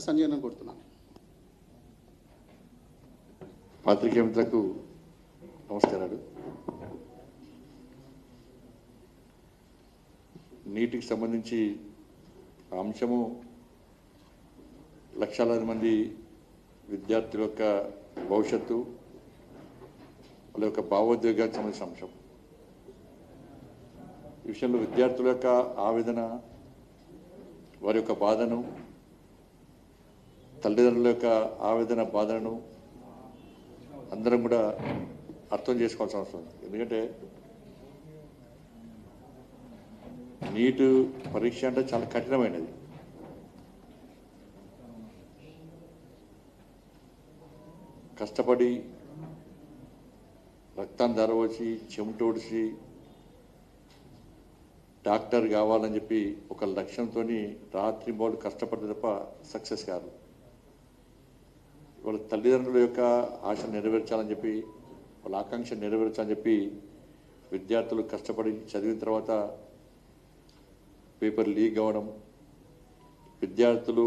సంజయ్ కోరుతున్నాను. పాత్రికేయ మిత్రులకు నమస్కారాలు. నీటికి సంబంధించి అంశము లక్షలాది మంది విద్యార్థుల యొక్క భవిష్యత్తు, వాళ్ళ యొక్క భావోద్వేగానికి సంబంధించిన అంశం. ఈ విషయంలో విద్యార్థుల యొక్క ఆవేదన, వారి యొక్క బాధను, తల్లిదండ్రుల యొక్క ఆవేదన బాధలను అందరం కూడా అర్థం చేసుకోవాల్సిన అవసరం ఉంది. ఎందుకంటే నీటు పరీక్ష అంటే చాలా కఠినమైనది. కష్టపడి రక్తాన్ని ధరవచ్చి చెమటోడిచి డాక్టర్ కావాలని చెప్పి ఒక లక్ష్యంతో రాత్రి బోళ్ళు కష్టపడితే తప్ప సక్సెస్ కాదు. వాళ్ళ తల్లిదండ్రుల యొక్క ఆశ నెరవేర్చాలని చెప్పి, వాళ్ళ ఆకాంక్ష నెరవేర్చాలని చెప్పి విద్యార్థులు కష్టపడి చదివిన తర్వాత పేపర్ లీక్ అవ్వడం, విద్యార్థులు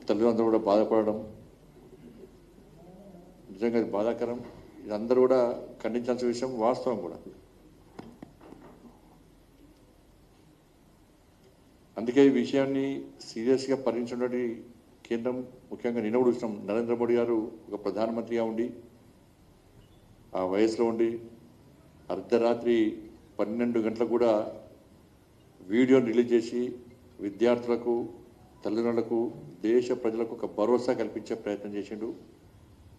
తల్లిదండ్రులు కూడా బాధపడడం నిజంగా ఇది బాధాకరం. ఇది అందరూ కూడా ఖండించాల్సిన విషయం, వాస్తవం కూడా. అందుకే ఈ విషయాన్ని సీరియస్గా పరిగణించినటువంటి కేంద్రం, ముఖ్యంగా నిన్న కూడా చూసినాం, నరేంద్ర మోడీ గారు ఒక ప్రధానమంత్రిగా ఉండి ఆ వయసులో ఉండి అర్ధరాత్రి 12 గంటలకు కూడా వీడియోని రిలీజ్ చేసి విద్యార్థులకు, తల్లిదండ్రులకు, దేశ ప్రజలకు ఒక భరోసా కల్పించే ప్రయత్నం చేసిండు,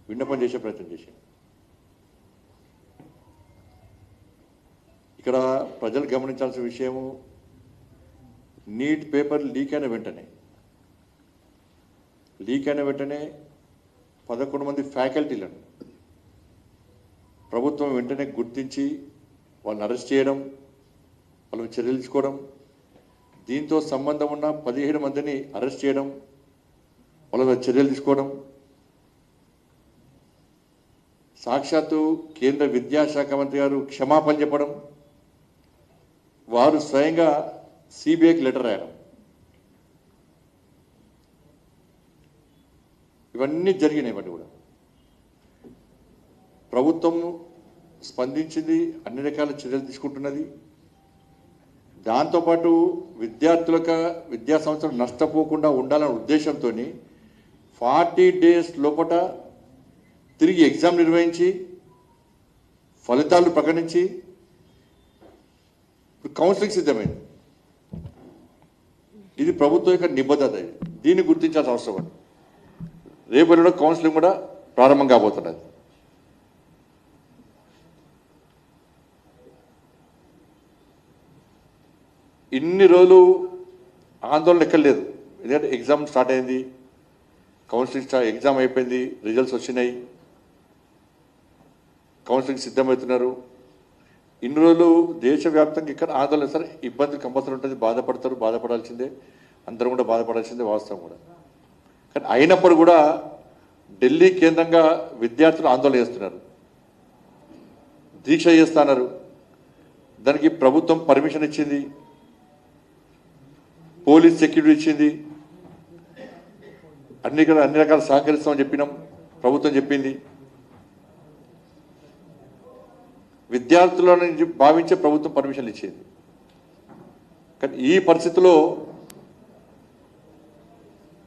విన్నపం చేసే ప్రయత్నం చేసిండు. ఇక్కడ ప్రజలు గమనించాల్సిన విషయము, నీట్ పేపర్ లీక్ అయిన వెంటనే 11 మంది ఫ్యాకల్టీలను ప్రభుత్వం వెంటనే గుర్తించి వాళ్ళని అరెస్ట్ చేయడం, వాళ్ళని చర్యలు తీసుకోవడం, దీంతో సంబంధం ఉన్న 17 మందిని అరెస్ట్ చేయడం, వాళ్ళ చర్యలు తీసుకోవడం, సాక్షాత్తు కేంద్ర విద్యాశాఖ మంత్రి గారు క్షమాపణ చెప్పడం, వారు స్వయంగా సిబిఐకి లెటర్ రాయడం, ఇవన్నీ జరిగినాయి. ఇవన్నీ కూడా ప్రభుత్వం స్పందించింది, అన్ని రకాల చర్యలు తీసుకుంటున్నది. దాంతోపాటు విద్యార్థులకు విద్యా సంవత్సరం నష్టపోకుండా ఉండాలనే ఉద్దేశంతో 40 days లోపల తిరిగి ఎగ్జామ్ నిర్వహించి ఫలితాలు ప్రకటించి కౌన్సిలింగ్ సిద్ధమైంది. ఇది ప్రభుత్వం యొక్క నిబద్ధత. దీన్ని గుర్తించాల్సిన అవసరం ఉంది. రేపు ఎల్లుండి కౌన్సిలింగ్ కూడా ప్రారంభం కాబోతున్నది. ఇన్ని రోజులు ఆందోళన ఎక్కలేదు. ఎందుకంటే ఎగ్జామ్ స్టార్ట్ అయింది, కౌన్సిలింగ్ ఎగ్జామ్ అయిపోయింది, రిజల్ట్స్ వచ్చినాయి, కౌన్సిలింగ్ సిద్ధమవుతున్నారు. ఇన్ని రోజులు దేశవ్యాప్తంగా ఇక్కడ ఆందోళన, సరే ఇబ్బంది కంపల్సరీ ఉంటుంది, బాధపడాల్సిందే, అందరూ కూడా బాధపడాల్సిందే, వాస్తవం కూడా. కానీ అయినప్పుడు కూడా ఢిల్లీ కేంద్రంగా విద్యార్థులు ఆందోళన చేస్తున్నారు, దీక్ష చేస్తున్నారు. దానికి ప్రభుత్వం పర్మిషన్ ఇచ్చింది, పోలీస్ సెక్యూరిటీ ఇచ్చింది, అన్ని రకాల సహకరిస్తామని చెప్పినాం, ప్రభుత్వం చెప్పింది. విద్యార్థులను భావించే ప్రభుత్వం పర్మిషన్ ఇచ్చింది. కానీ ఈ పరిస్థితిలో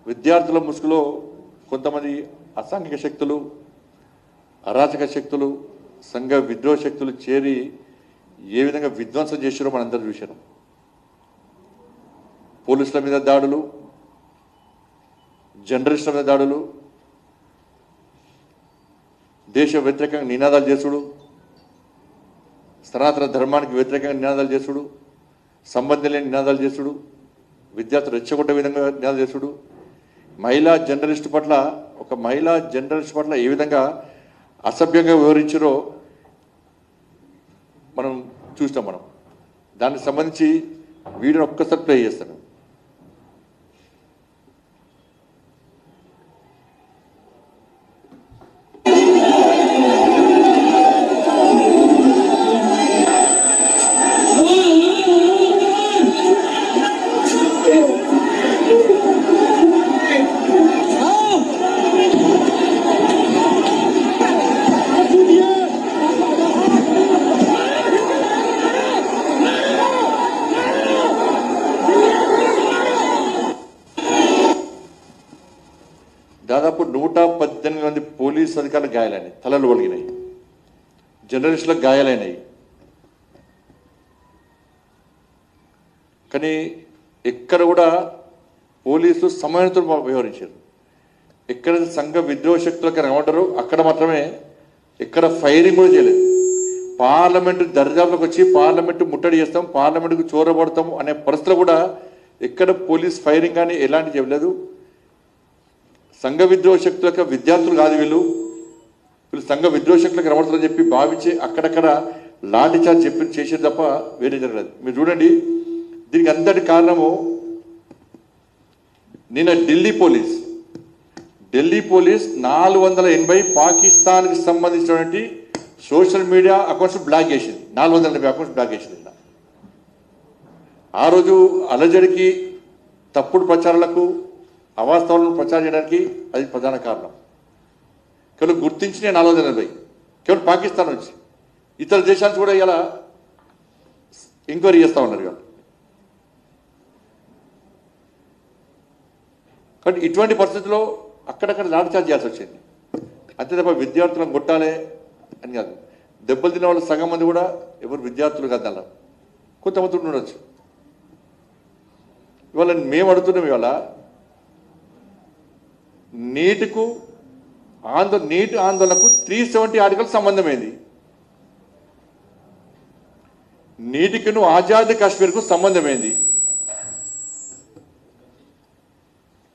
విద్యార్థుల ముసుగులో కొంతమంది అసాంఘిక శక్తులు, అరాచక శక్తులు, సంఘ విద్రోహ శక్తులు చేరి ఏ విధంగా విధ్వంసం చేశారో మనందరూ చూశారు. పోలీసుల మీద దాడులు, జర్నలిస్టుల మీద దాడులు, దేశ వ్యతిరేకంగా నినాదాలు చేసుడు, సనాతన ధర్మానికి వ్యతిరేకంగా నినాదాలు చేసుడు, సంబంధం లేని నినాదాలు చేసుడు, విద్యార్థులు రెచ్చగొట్టే విధంగా నినాదాలు చేసుడు, ఒక మహిళా జర్నలిస్ట్ పట్ల ఏ విధంగా అసభ్యంగా వివరించారో మనం చూస్తాం. దానికి సంబంధించి వీడియోని ఒక్కసారి ప్లే చేస్తాను. దాదాపు 118 మంది పోలీసు అధికారులు గాయాలైనాయి, తలలు ఒలిగినాయి, జర్నలిస్టులకు గాయాలైనాయి. కానీ ఎక్కడ కూడా పోలీసులు సమయంతో వ్యవహరించారు. ఎక్కడ సంఘ విద్రోహ శక్తులకు ఏమంటారు అక్కడ మాత్రమే ఎక్కడ ఫైరింగ్ కూడా చేయలేదు. పార్లమెంటు దర్జాలోకి వచ్చి పార్లమెంటు ముట్టడి చేస్తాం, పార్లమెంటుకు చోరబడతాం అనే పరిస్థితులు కూడా ఎక్కడ పోలీస్ ఫైరింగ్ కానీ ఎలాంటి చేయలేదు. సంఘ విద్రోహ శక్తులకు విద్యార్థులు కాదు వీళ్ళు సంఘ విద్రోహ శక్తులకు రమడతారని చెప్పి భావించి అక్కడక్కడ లాఠీ చార్జ్ చెప్పి చేసేది తప్ప వేరే జరగలేదు. మీరు చూడండి, దీనికి అంతటి కారణము నిన్న ఢిల్లీ పోలీస్ 480 పాకిస్తాన్కి సంబంధించినటువంటి సోషల్ మీడియా అకౌంట్స్ బ్లాక్ చేసింది. 480 అకౌంట్స్ బ్లాక్ చేసింది. ఆ రోజు అలజడికి, తప్పుడు ప్రచారాలకు, అవాస్తవాలను ప్రచారం చేయడానికి అది ప్రధాన కారణం. కేవలం గుర్తించిన 480 కేవలం పాకిస్తాన్ నుంచి, ఇతర దేశాలు కూడా ఇలా ఎంక్వైరీ చేస్తూ ఉన్నారు. ఇవాళ కాబట్టి ఇటువంటి పరిస్థితుల్లో అక్కడక్కడ లాఠీచార్జ్ చేయాల్సి వచ్చింది. అంతే తప్ప విద్యార్థులను కొట్టాలి అని కాదు. దెబ్బలు తిన్న వాళ్ళు సగం మంది కూడా ఎవరు విద్యార్థులు కాదు, అలా కొంతమంది ఉండొచ్చు. ఇవాళ మేము అడుగుతున్నాం, ఇవాళ నీటి ఆందోళనకు 370 ఆర్టికల్ సంబంధమైంది. నీటికిను ఆజాద్ కాశ్మీర్కు సంబంధమైంది.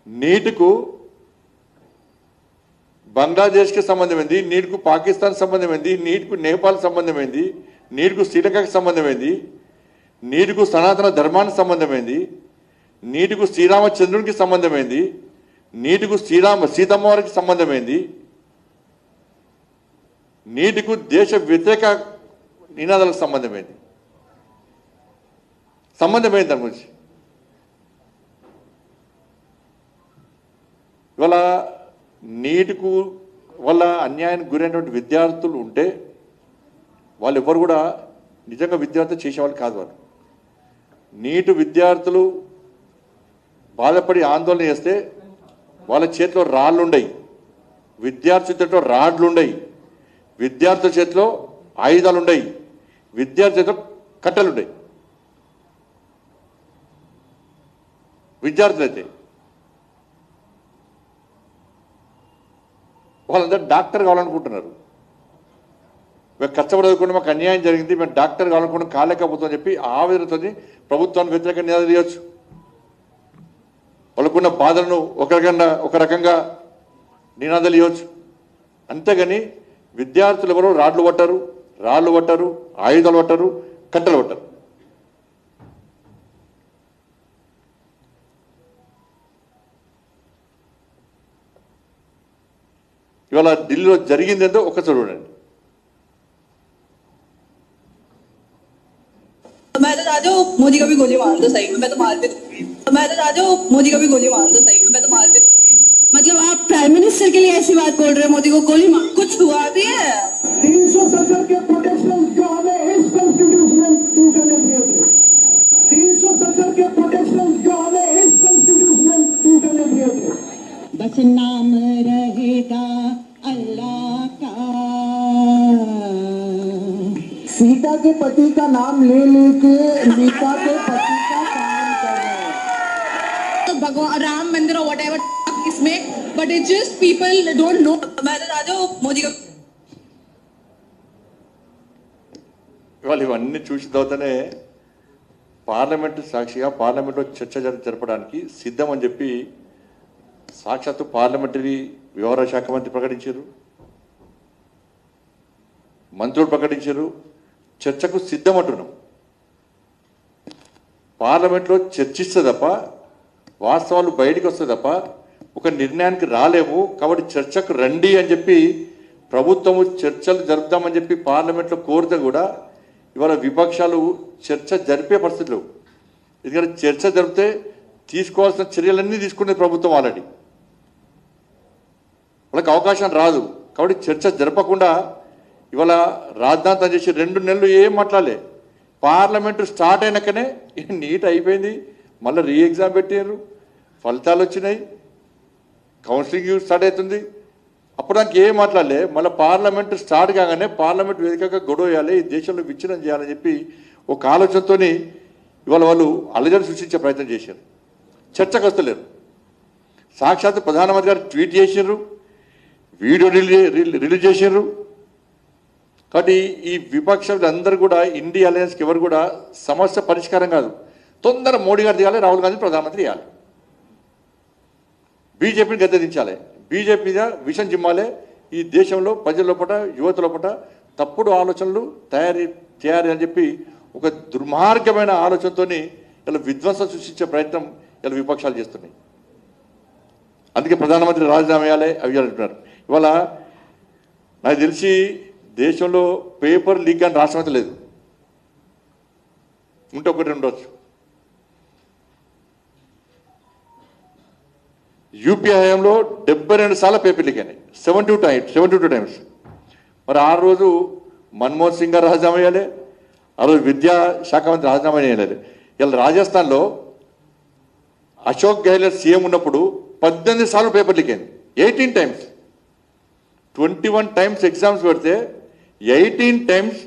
నీటికు బంగ్లాదేశ్కి సంబంధమైంది, నీటికు పాకిస్తాన్ సంబంధమైంది, నీటికు నేపాల్ సంబంధమైంది, నీటికు శ్రీలంకకి సంబంధమైంది, నీటికు సనాతన ధర్మానికి సంబంధమైంది, నీటికు శ్రీరామచంద్రునికి సంబంధమైంది, నీటికు సీతమ్మవారికి సంబంధమైంది, నీటికు దేశ వ్యతిరేక నినాదాలకు సంబంధమైంది దాని గురించి. ఇవాళ నీటికు వల్ల అన్యాయానికి గురైనటువంటి విద్యార్థులు ఉంటే వాళ్ళు ఎవరు కూడా నిజంగా విద్యార్థులు చేసేవాళ్ళు కాదు. వాళ్ళు నీటి విద్యార్థులు బాధపడి ఆందోళన చేస్తే వాళ్ళ చేతిలో రాళ్ళు ఉండయి, విద్యార్థి చేతిలో రాడ్లు ఉండయి, విద్యార్థుల చేతిలో ఆయుధాలు ఉండయి, విద్యార్థి చేతిలో కట్టెలు ఉండయి. విద్యార్థులైతే వాళ్ళందరూ డాక్టర్ కావాలనుకుంటున్నారు. మేము కష్టపడకుండా మాకు అన్యాయం జరిగింది, మేము డాక్టర్ కావాలనుకుంటున్నాం, కాలేకపోతుందని చెప్పి ఆవేదనతో ప్రభుత్వానికి వ్యతిరేక నినాదాలు చేయవచ్చు. వాళ్ళకున్న బాధలను ఒక రకంగా నినాదాలు ఇవ్వచ్చు. అంతేగాని విద్యార్థులు ఎవరో రాళ్ళు పట్టారు, ఆయుధాలు పట్టారు, కట్టెలు పట్టారు. ఇవాళ ఢిల్లీలో జరిగిందేందో ఒక్కసారి చూడండి. मैं तो राजा मोदी का भी गोली मार दो सही में, मैं तो मार भी दूंगी। मैं तो राजा मोदी का भी गोली मार दो सही में, मैं तो मार भी दूंगी। मतलब आप प्राइम मिनिस्टर के लिए ऐसी बात बोल रहे हैं, मोदी को गोली मार, कुछ हुआ भी है? 370 के प्रोटेक्शन जो हमें इस कॉन्स्टिट्यूशन में करने दिए थे, 370 के प्रोटेक्शन जो हमें इस कॉन्स्टिट्यूशन में करने दिए थे, बस नाम रहेगा अल्लाह का। सीता के पति का नाम ले लेके मीता के पति का काम कर रहे हैं। तो भगवान राम मंदिर और व्हाटएवर इसमें, but it just people don't know. मैं तो राजा मोदी का ఇవాళ ఇవన్నీ చూసిన తర్వాతనే పార్లమెంటు సాక్షిగా పార్లమెంట్లో చర్చ జరపడానికి సిద్ధం అని చెప్పి సాక్షాత్తు పార్లమెంటరీ వ్యవహార శాఖ మంత్రి ప్రకటించారు, మంత్రులు ప్రకటించారు. చర్చకు సిద్ధం అంటున్నాం. పార్లమెంట్లో చర్చిస్తే తప్ప వాస్తవాలు బయటికి వస్తే తప్ప ఒక నిర్ణయానికి రాలేము. కాబట్టి చర్చకు రండి అని చెప్పి ప్రభుత్వము చర్చలు జరుపుదామని చెప్పి పార్లమెంట్లో కోరితే కూడా ఇవాళ విపక్షాలు చర్చ జరిపే పరిస్థితులు. ఎందుకంటే చర్చ జరిపితే తీసుకోవాల్సిన చర్యలన్నీ తీసుకునే ప్రభుత్వం ఆల్రెడీ, వాళ్ళకి అవకాశం రాదు. కాబట్టి చర్చ జరపకుండా ఇవాళ రాద్ధాంతం చేసి 2 నెలలు ఏం మాట్లాడలే. పార్లమెంటు స్టార్ట్ అయినాకనే నీట్ అయిపోయింది, మళ్ళీ రీ ఎగ్జామ్ పెట్టారు, ఫలితాలు వచ్చినాయి, కౌన్సిలింగ్ స్టార్ట్ అవుతుంది, అప్పుడు దానికి ఏం మాట్లాడలే. మళ్ళీ పార్లమెంట్ స్టార్ట్ కాగానే పార్లమెంట్ వేదికగా గొడవ వేయాలి, ఈ దేశంలో విచ్ఛిన్నం చేయాలని చెప్పి ఒక ఆలోచనతో ఇవాళ వాళ్ళు అల్లజడి సృష్టించే ప్రయత్నం చేశారు. చర్చకు వస్తలేరు. సాక్షాత్ ప్రధానమంత్రి గారు ట్వీట్ చేసినారు, వీడియో రిలీజ్ చేసినారు. కాబట్టి ఈ విపక్షాలు అందరూ కూడా ఇండియా అలయన్స్కి ఎవరు కూడా సమస్య పరిష్కారం కాదు. తొందర మోడీ గారు దిగాలి, రాహుల్ గాంధీ ప్రధానమంత్రి చేయాలి, బీజేపీని గద్దెదించాలి, బీజేపీ మీద విషం జిమ్మాలే. ఈ దేశంలో ప్రజల లోపల యువత లోపల తప్పుడు ఆలోచనలు తయారీ అని చెప్పి ఒక దుర్మార్గమైన ఆలోచనతో ఇలా విధ్వంసం సృష్టించే ప్రయత్నం ఇలా విపక్షాలు చేస్తున్నాయి. అందుకే ప్రధానమంత్రి రాజీనామా వేయాలి అవి అంటున్నారు. ఇవాళ నాకు తెలిసి దేశంలో పేపర్ లీక్ అని రాష్ట్రం అయితే లేదు, ఉంటే ఒకటి ఉండవచ్చు. యూపీఐ హయాంలో 72 సార్లు పేపర్ లీక్ అయినాయి, 72 టైమ్స్. మరి ఆ రోజు మన్మోహన్ సింగ్ గారు రాజీనామా చేయాలి, ఆ రోజు విద్యాశాఖ మంత్రి రాజీనామా చేయాలి. ఇలా రాజస్థాన్లో అశోక్ గెహ్లోట్ సీఎం ఉన్నప్పుడు 18 సార్లు పేపర్ లీక్ అయింది, 18 టైమ్స్. 21 టైమ్స్ ఎగ్జామ్స్ పెడితే 18 టైమ్స్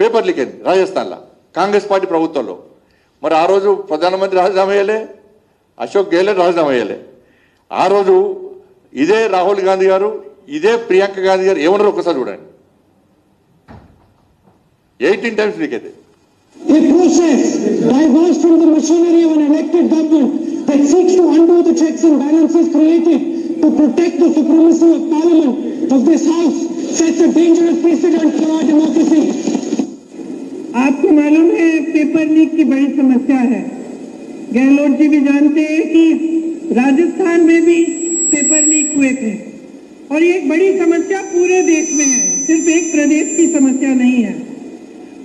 పేపర్ లీక్ అయింది రాజస్థాన్లో కాంగ్రెస్ పార్టీ ప్రభుత్వంలో. మరి ఆ రోజు ప్రధానమంత్రి రాజీనామా చేయాలి, అశోక్ గెహ్లోట్ రాజీనామా చేయాలి. ఆ రోజు ఇదే రాహుల్ గాంధీ గారు, ఇదే ప్రియాంక గాంధీ గారు ఏమన్నారు ఒకసారి చూడండి. 18 టైమ్స్ లీక్ అయితే. A process diverged from the machinery of an elected government that seeks to undo the checks and balances created to protect the supremacy of Parliament of this House sets a dangerous precedent for our democracy. आपको मालूम है paper leak की बड़ी समस्या है। गहलोत जी भी जानते हैं कि राजस्थान में भी पेपर लीक हुए थे और ये एक बड़ी समस्या पूरे देश में है, सिर्फ एक प्रदेश की समस्या नहीं है।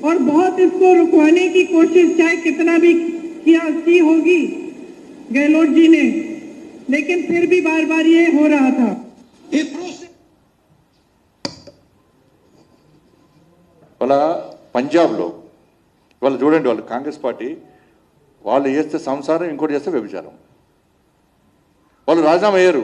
और बहुत इसको रुकवाने की कोशिश चाहे कितना भी की होगी गहलोत जी ने, लेकिन फिर भी बार बार ये हो रहा था। వాళ్ళ పంజాబ్లో వాళ్ళు చూడండి, వాళ్ళు కాంగ్రెస్ పార్టీ, వాళ్ళు చేస్తే సంసారం, ఇంకోటి చేస్తే వ్యభిచారం. వాళ్ళు రాజీనామా అయ్యారు.